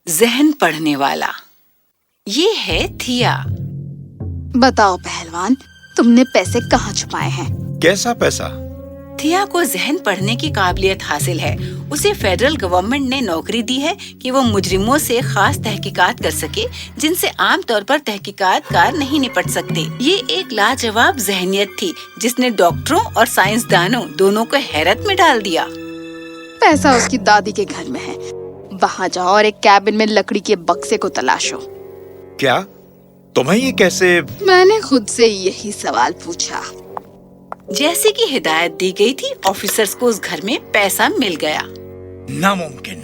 जहन पढ़ने वाला। ये है थिया। बताओ पहलवान, तुमने पैसे कहाँ छुपाए हैं? कैसा पैसा? थिया को जहन पढ़ने की काबिलियत हासिल है। उसे फेडरल गवर्नमेंट ने नौकरी दी है कि वो मुजरिमों से खास तहकीकात कर सके जिनसे आमतौर पर तहकीकातकार नहीं निपट सकते। ये एक लाजवाब जहनियत थी जिसने डॉक्टरों और साइंसदानों दोनों को हैरत में डाल दिया। पैसा उसकी दादी के घर में है। वहाँ जाओ और एक कैबिन में लकड़ी के बक्से को तलाशो। क्या? तुम्हें ये कैसे? मैंने खुद से यही सवाल पूछा। जैसे कि हिदायत दी गई थी, ऑफिसर्स को उस घर में पैसा मिल गया। नामुमकिन।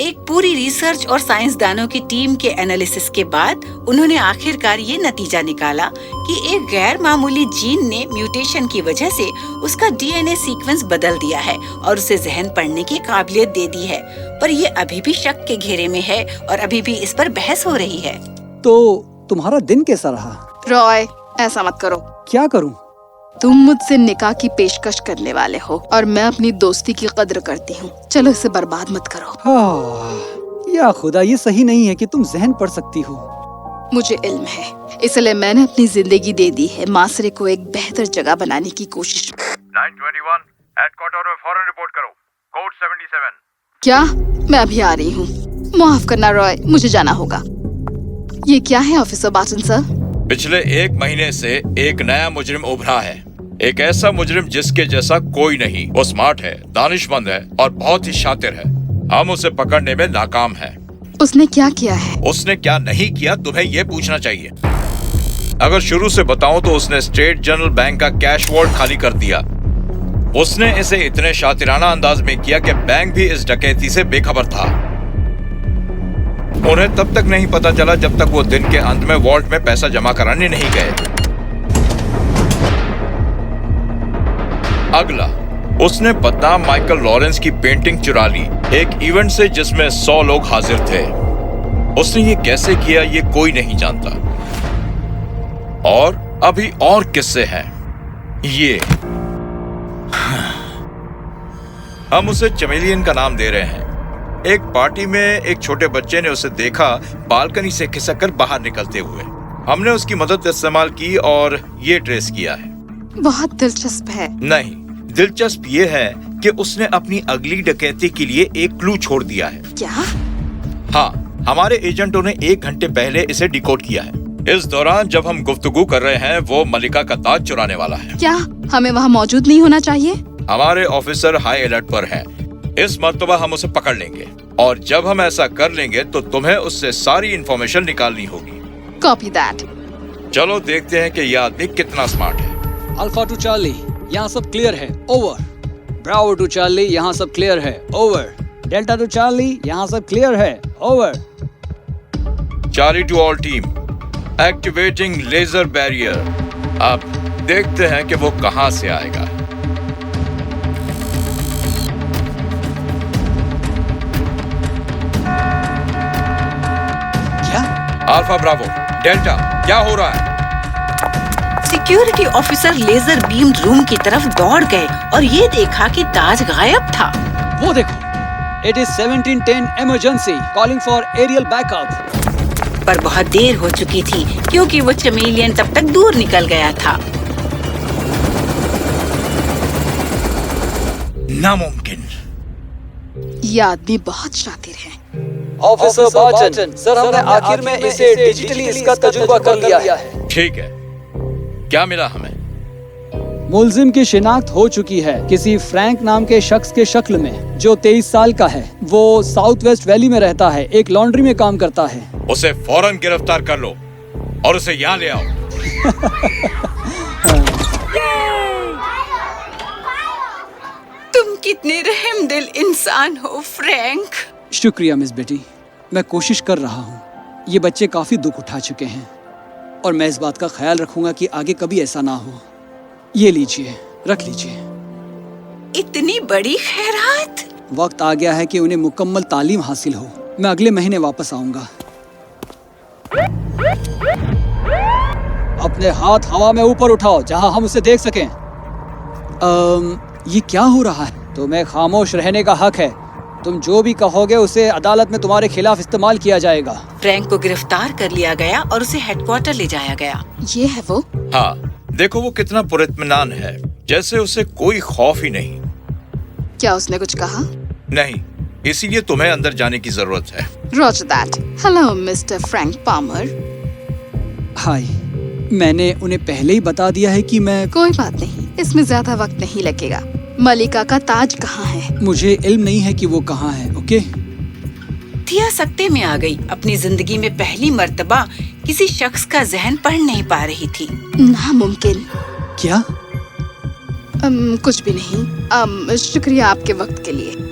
एक पूरी रिसर्च और साइंसदानों की टीम के एनालिसिस के बाद उन्होंने आखिरकार ये नतीजा निकाला कि एक गैर मामूली जीन ने म्यूटेशन की वजह से उसका डीएनए सीक्वेंस बदल दिया है और उसे जहन पढ़ने की काबिलियत दे दी है। पर ये अभी भी शक के घेरे में है और अभी भी इस पर बहस हो रही है। तो तुम्हारा दिन कैसा रहा? रॉय, ऐसा मत करो। क्या करूं? तुम मुझसे निकाह की पेशकश करने वाले हो और मैं अपनी दोस्ती की कद्र करती हूँ। चलो इसे बर्बाद मत करो। या खुदा, ये सही नहीं है कि तुम जहन पढ़ सकती हो। मुझे इल्म है, इसलिए मैंने अपनी जिंदगी दे दी है मासरे को एक बेहतर जगह बनाने की कोशिश। 921 हेडक्वार्टर में फौरन रिपोर्ट करो। कोड 77। क्या? मैं अभी आ रही हूँ। माफ करना रॉय, मुझे जाना होगा। ये क्या है ऑफिसर बाटन सर? पिछले 1 महीने से एक नया मुजरिम उभरा है। एक ऐसा मुजरिम जिसके जैसा कोई नहीं। वो स्मार्ट है, दानिशमंद है और बहुत ही शातिर है। हम उसे पकड़ने में नाकाम हैं। उसने क्या किया है? उसने क्या नहीं किया तुम्हें ये पूछना चाहिए। अगर शुरू से बताऊं तो उसने स्टेट जनरल बैंक का कैश वॉल्ट खाली कर दिया। उसने इसे इतने शातिराना अंदाज में किया कि बैंक भी इस डकैती से बेखबर था। उन्हें तब तक नहीं पता चला जब तक वो दिन के अंत में वॉल्ट में पैसा जमा कराने नहीं गए। अगला, उसने बदनाम माइकल लॉरेंस की पेंटिंग चुरा ली एक इवेंट से जिसमें 100 लोग हाजिर थे। उसने ये कैसे किया ये कोई नहीं जानता। और अभी और किस्से हैं। ये हम उसे चमेलियन का नाम दे रहे हैं। एक पार्टी में एक छोटे बच्चे ने उसे देखा बालकनी से खिसककर बाहर निकलते हुए। हमने उसकी मदद इस्तेमाल की और ये ट्रेस किया है। बहुत दिलचस्प है। नहीं, दिलचस्प ये है कि उसने अपनी अगली डकैती के लिए एक क्लू छोड़ दिया है। क्या? हाँ, हमारे एजेंटों ने 1 घंटे पहले इसे डिकोड किया है। इस दौरान जब हम गुफ्तगू कर रहे हैं वो मलिका का ताज चुराने वाला है। क्या हमें वहाँ मौजूद नहीं होना चाहिए? हमारे ऑफिसर हाई अलर्ट पर हैं। इस मर्तबा हम उसे पकड़ लेंगे और जब हम ऐसा कर लेंगे तो तुम्हें उससे सारी इंफॉर्मेशन निकालनी होगी। Copy that. चलो देखते हैं कि यह आदमी कितना स्मार्ट है। अल्फा टू चार्ली, यहाँ सब क्लियर है। ओवर। ब्रावो टू चार्ली, यहाँ सब क्लियर है। ओवर। डेल्टा टू चार्ली, यहाँ सब क्लियर है। Over. Charlie to all team, activating laser barrier. अब देखते हैं कि वो कहां से आएगा। अल्फा ब्रावो, डेल्टा, क्या हो रहा है? Security officer laser beam room की तरफ दौड़ गए और ये देखा कि ताज गायब था। वो देखो, it is 1710 emergency, calling for aerial backup. पर बहुत देर हो चुकी थी क्योंकि वो चमेलियन तब तक दूर निकल गया था। नामुमकिन। ये आदमी बहुत शातिर है। ऑफिसर बाटन, सर हमने आखिर में इसे डिजिटली इसका तजुर्बा कर लिया है। ठीक है, क्या मिला हमें? मुलजिम की शिनाख्त हो चुकी है किसी फ्रैंक नाम के शख्स के शक्ल में जो 23 साल का है। वो साउथ वेस्ट वैली में रहता है, एक लॉन्ड्री में काम करता है। उसे फौरन गिरफ्तार कर लो और उसे यहाँ ले आओ। तुम कितने रहमदिल इंसान हो फ्रैंक। शुक्रिया मिस बेटी, मैं कोशिश कर रहा हूँ। ये बच्चे काफी दुख उठा चुके हैं और मैं इस बात का ख्याल रखूंगा कि आगे कभी ऐसा ना हो। ये लीजिए, रख लीजिए। इतनी बड़ी खैरात। वक्त आ गया है कि उन्हें मुकम्मल तालीम हासिल हो। मैं अगले महीने वापस आऊंगा। अपने हाथ हवा में ऊपर उठाओ जहां हम उसे देख सकें। ये क्या हो रहा है? तुम्हें खामोश रहने का हक है। तुम जो भी कहोगे उसे अदालत में तुम्हारे खिलाफ इस्तेमाल किया जाएगा। फ्रैंक को गिरफ्तार कर लिया गया और उसे हेडक्वार्टर ले जाया गया। ये है वो? हाँ, देखो वो कितना पुरइत्मीनान है, जैसे उसे कोई खौफ ही नहीं। क्या उसने कुछ कहा? नहीं, इसीलिए तुम्हें अंदर जाने की जरूरत है। Roger that. Hello, Mr. Frank Palmer. हाय, मैंने उन्हें पहले ही बता दिया है कि मैं कोई बात नहीं, इसमें ज्यादा वक्त नहीं लगेगा। मलिका का ताज कहाँ है? मुझे इल्म नहीं है कि वो कहाँ है। ओके? थिया सकते में आ गई। अपनी जिंदगी में पहली मर्तबा किसी शख्स का जहन पढ़ नहीं पा रही थी। नामुमकिन। क्या? कुछ भी नहीं। शुक्रिया आपके वक्त के लिए।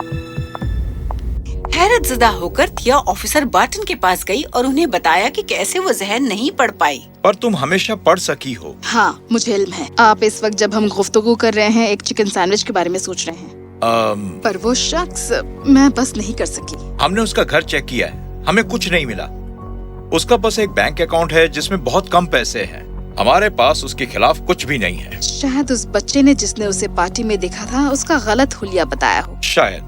हैरत ज़दा होकर थिया ऑफिसर बार्टन के पास गई और उन्हें बताया कि कैसे वो जहन नहीं पढ़ पाई। पर तुम हमेशा पढ़ सकी हो। हाँ, मुझे इल्म है। आप इस वक्त जब हम गुफ्तगू कर रहे हैं एक चिकन सैंडविच के बारे में सोच रहे हैं। पर वो शख्स, मैं बस नहीं कर सकी। हमने उसका घर चेक किया है, हमें कुछ नहीं मिला। उसका बस एक बैंक अकाउंट है जिसमें बहुत कम पैसे हैं। हमारे पास उसके खिलाफ कुछ भी नहीं है। शायद उस बच्चे ने जिसने उसे पार्टी में देखा था उसका गलत हुलिया बताया हो। शायद।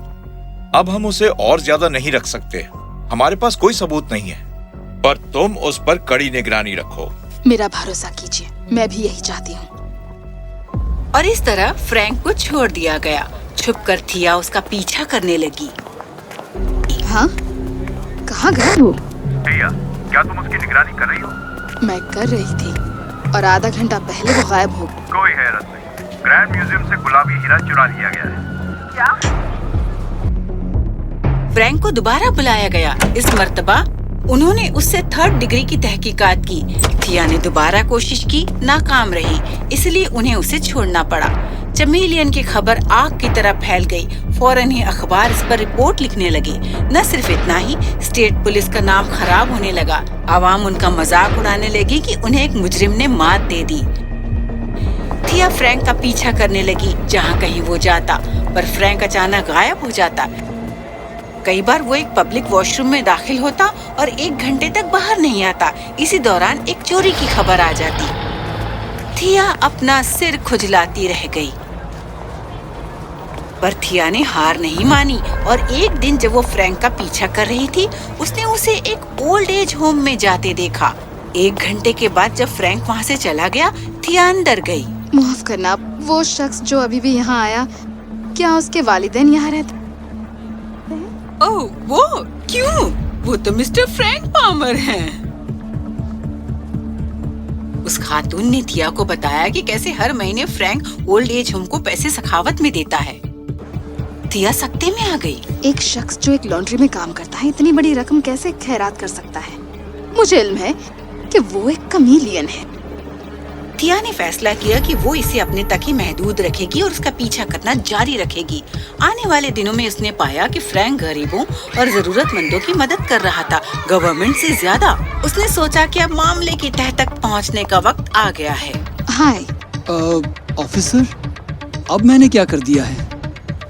अब हम उसे और ज्यादा नहीं रख सकते, हमारे पास कोई सबूत नहीं है। पर तुम उस पर कड़ी निगरानी रखो। मेरा भरोसा कीजिए, मैं भी यही चाहती हूँ। और इस तरह फ्रैंक को छोड़ दिया गया। छुपकर थिया उसका पीछा करने लगी। हाँ? कहाँ गया वो? थिया, क्या तुम उसकी निगरानी कर रही हो? मैं कर रही थी और आधा घंटा पहले वो गायब हो। कोई हैरत नहीं, ग्रैंड म्यूजियम से गुलाबी हीरा चुरा लिया गया है। क्या? फ्रैंक को दोबारा बुलाया गया। इस मर्तबा उन्होंने उससे 3rd डिग्री की तहकीकात की। थिया ने दोबारा कोशिश की, नाकाम रही, इसलिए उन्हें उसे छोड़ना पड़ा। चमेलियन की खबर आग की तरह फैल गई। फौरन ही अखबार इस पर रिपोर्ट लिखने लगे। न सिर्फ इतना ही, स्टेट पुलिस का नाम खराब होने लगा। आवाम उनका मजाक उड़ाने लगी कि उन्हें एक मुजरिम ने मात दे दी। थिया फ्रैंक का पीछा करने लगी जहाँ कहीं वो जाता, पर फ्रैंक अचानक गायब हो जाता। कई बार वो एक पब्लिक वॉशरूम में दाखिल होता और 1 घंटे तक बाहर नहीं आता। इसी दौरान एक चोरी की खबर आ जाती। थिया अपना सिर खुजलाती रह गई। पर थिया ने हार नहीं मानी और एक दिन जब वो फ्रैंक का पीछा कर रही थी, उसने उसे एक ओल्ड एज होम में जाते देखा। 1 घंटे के बाद जब फ्रैंक वहाँ से चला गया, थिया अंदर गई। माफ करना, वो शख्स जो अभी भी यहाँ आया, क्या उसके वालिदैन यहाँ रहते? ओह, वो क्यों? वो तो मिस्टर फ्रैंक पामर हैं। उस खातून ने थिया को बताया कि कैसे हर महीने फ्रैंक ओल्ड एज होम को पैसे सखावत में देता है। थिया सकते में आ गई। एक शख्स जो एक लॉन्ड्री में काम करता है इतनी बड़ी रकम कैसे खैरात कर सकता है? मुझे इल्म है कि वो एक कमीलियन है। थिया ने फैसला किया कि वो इसे अपने तक ही महदूद रखेगी और उसका पीछा करना जारी रखेगी। आने वाले दिनों में उसने पाया कि फ्रैंक गरीबों और जरूरतमंदों की मदद कर रहा था, गवर्नमेंट से ज्यादा। उसने सोचा कि अब मामले की तह तक पहुंचने का वक्त आ गया है। हाय ऑफिसर, अब मैंने क्या कर दिया है?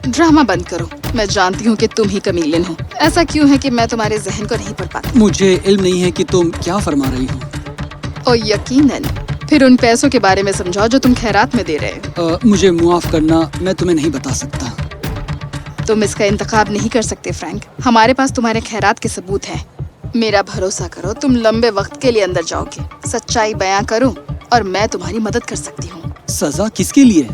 ड्रामा बंद करो। मैं जानती हूँ कि तुम ही कमीलियन हो। ऐसा क्यों है कि मैं तुम्हारे जहन को नहीं पढ़ पाती? मुझे इल्म नहीं है कि तुम क्या फरमा रही हो। और यकीनन फिर उन पैसों के बारे में समझाओ जो तुम खैरात में दे रहे हो। मुझे मुआफ करना, मैं तुम्हें नहीं बता सकता। तुम इसका इंतखाब नहीं कर सकते फ्रैंक। हमारे पास तुम्हारे खैरात के सबूत हैं। मेरा भरोसा करो, तुम लंबे वक्त के लिए अंदर जाओगे। सच्चाई बयां करो और मैं तुम्हारी मदद कर सकती हूँ। सजा किसके लिए?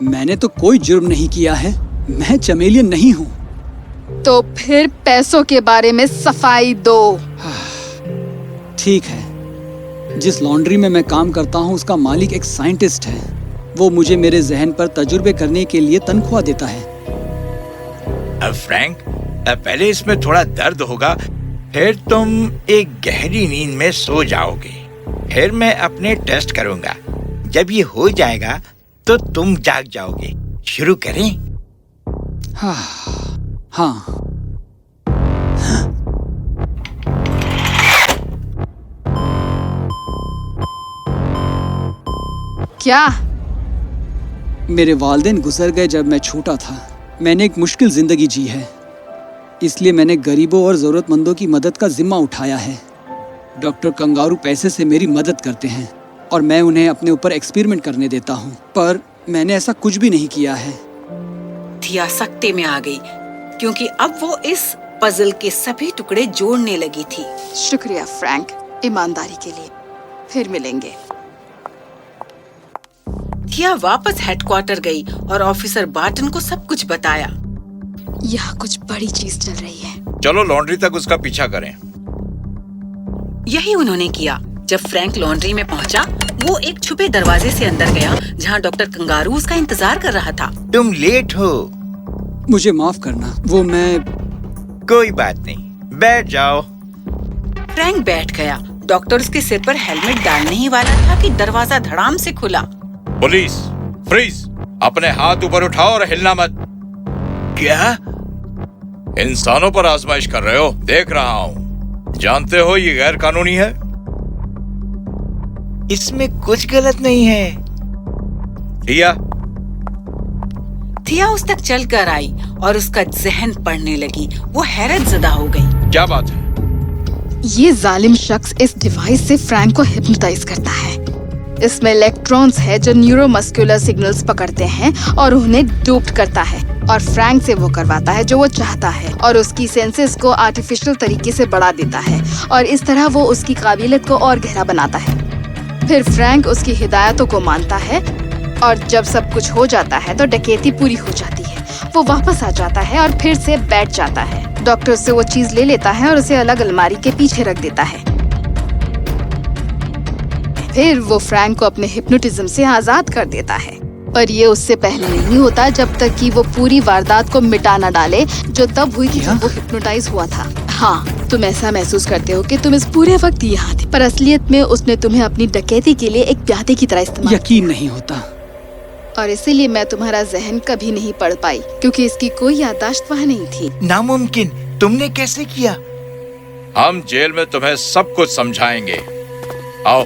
मैंने तो कोई जुर्म नहीं किया है। मैं चमेलियन नहीं हूँ। तो फिर पैसों के बारे में सफाई दो। ठीक है। जिस लॉन्ड्री में मैं काम करता हूँ उसका मालिक एक साइंटिस्ट है। वो मुझे मेरे जहन पर तजुर्बे करने के लिए तनख्वाह देता है। अब फ्रैंक, पहले इसमें थोड़ा दर्द होगा, फिर तुम एक गहरी नींद में सो जाओगे। फिर मैं अपने टेस्ट करूंगा। जब ये हो जाएगा तो तुम जाग जाओगे। शुरू करें? हाँ। क्या? मेरे वालिदैन गुजर गए जब मैं छोटा था। मैंने एक मुश्किल जिंदगी जी है, इसलिए मैंने गरीबों और जरूरतमंदों की मदद का जिम्मा उठाया है। डॉक्टर कंगारू पैसे से मेरी मदद करते हैं और मैं उन्हें अपने ऊपर एक्सपेरिमेंट करने देता हूँ, पर मैंने ऐसा कुछ भी नहीं किया है। थिया सकते में आ गई। क्योंकि अब वो इस पजल के सभी टुकड़े जोड़ने लगी थी। शुक्रिया फ्रैंक, ईमानदारी के लिए। फिर मिलेंगे। थिया वापस हेडक्वार्टर गई और ऑफिसर बार्टन को सब कुछ बताया। यहाँ कुछ बड़ी चीज चल रही है। चलो लॉन्ड्री तक उसका पीछा करें। यही उन्होंने किया। जब फ्रैंक लॉन्ड्री में पहुंचा, वो एक छुपे दरवाजे से अंदर गया जहां डॉक्टर कंगारू उसका इंतजार कर रहा था। तुम लेट हो। मुझे माफ करना, वो मैं कोई बात नहीं, बैठ जाओ। फ्रैंक बैठ गया। डॉक्टर उसके सिर पर हेलमेट डालने ही वाला था कि दरवाजा धड़ाम से खुला। पुलिस, फ्रीज, अपने हाथ ऊपर उठाओ और हिलना मत। क्या? इंसानों पर आजमाइश कर रहे हो, देख रहा हूँ। जानते हो ये गैर कानूनी है। इसमें कुछ गलत नहीं है। थिया उस तक चल कर आई और उसका जहन पढ़ने लगी। वो हैरत ज़दा हो गई। क्या बात है? ये जालिम शख्स इस डिवाइस से फ्रैंक को हिप्नोटाइज करता है। इसमें इलेक्ट्रॉन्स है जो न्यूरोमस्कुलर सिग्नल्स पकड़ते हैं और उन्हें डोप्ड करता है और फ्रैंक से वो करवाता है जो वो चाहता है और उसकी सेंसेस को आर्टिफिशियल तरीके से बढ़ा देता है और इस तरह वो उसकी काबिलियत को और गहरा बनाता है। फिर फ्रैंक उसकी हिदायतों को मानता है और जब सब कुछ हो जाता है तो डकैती पूरी हो जाती है। वो वापस आ जाता है और फिर से बैठ जाता है। डॉक्टर उससे वो चीज ले लेता है और उसे अलग अलमारी के पीछे रख देता है। फिर वो फ्रैंक को अपने हिप्नोटिज्म से आजाद कर देता है, पर ये उससे पहले नहीं होता जब तक कि वो पूरी वारदात को मिटा न डाले जो तब हुई थी जब वो हिप्नोटाइज हुआ था। हाँ, तुम ऐसा महसूस करते हो कि तुम इस पूरे वक्त यहाँ थे, पर असलियत में उसने तुम्हें अपनी डकैती के लिए एक प्यादे की तरह इस्तेमाल यकीन नहीं होता। और इसीलिए मैं तुम्हारा जहन कभी नहीं पढ़ पाई क्योंकि इसकी कोई याददाश्त वहाँ नहीं थी। नामुमकिन, तुमने कैसे किया? हम जेल में तुम्हें सब कुछ समझाएंगे। आओ।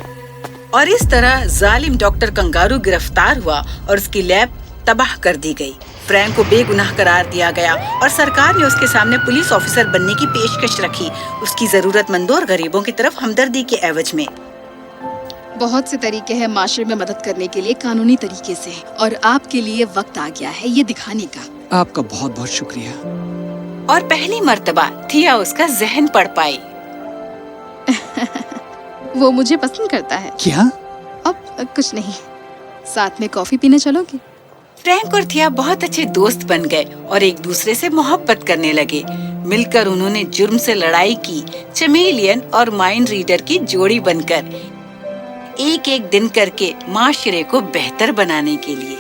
और इस तरह जालिम डॉक्टर कंगारू गिरफ्तार हुआ और उसकी लैब तबाह कर दी गई। फ्रैंक को बेगुनाह करार दिया गया और सरकार ने उसके सामने पुलिस ऑफिसर बनने की पेशकश रखी, उसकी जरूरतमंदों और गरीबों की तरफ हमदर्दी के एवज में। बहुत से तरीके हैं माशरे में मदद करने के लिए कानूनी तरीके से, और आपके लिए वक्त आ गया है ये दिखाने का। आपका बहुत बहुत शुक्रिया। और पहली मर्तबा थिया उसका जहन पढ़ पाई। वो मुझे पसंद करता है। क्या? अब कुछ नहीं, साथ में कॉफी पीने चलोगे? फ्रैंक और थिया बहुत अच्छे दोस्त बन गए और एक दूसरे से मोहब्बत करने लगे। मिलकर उन्होंने जुर्म से लड़ाई की, चमेलियन और माइंड रीडर की जोड़ी बनकर, एक एक दिन करके माशरे को बेहतर बनाने के लिए।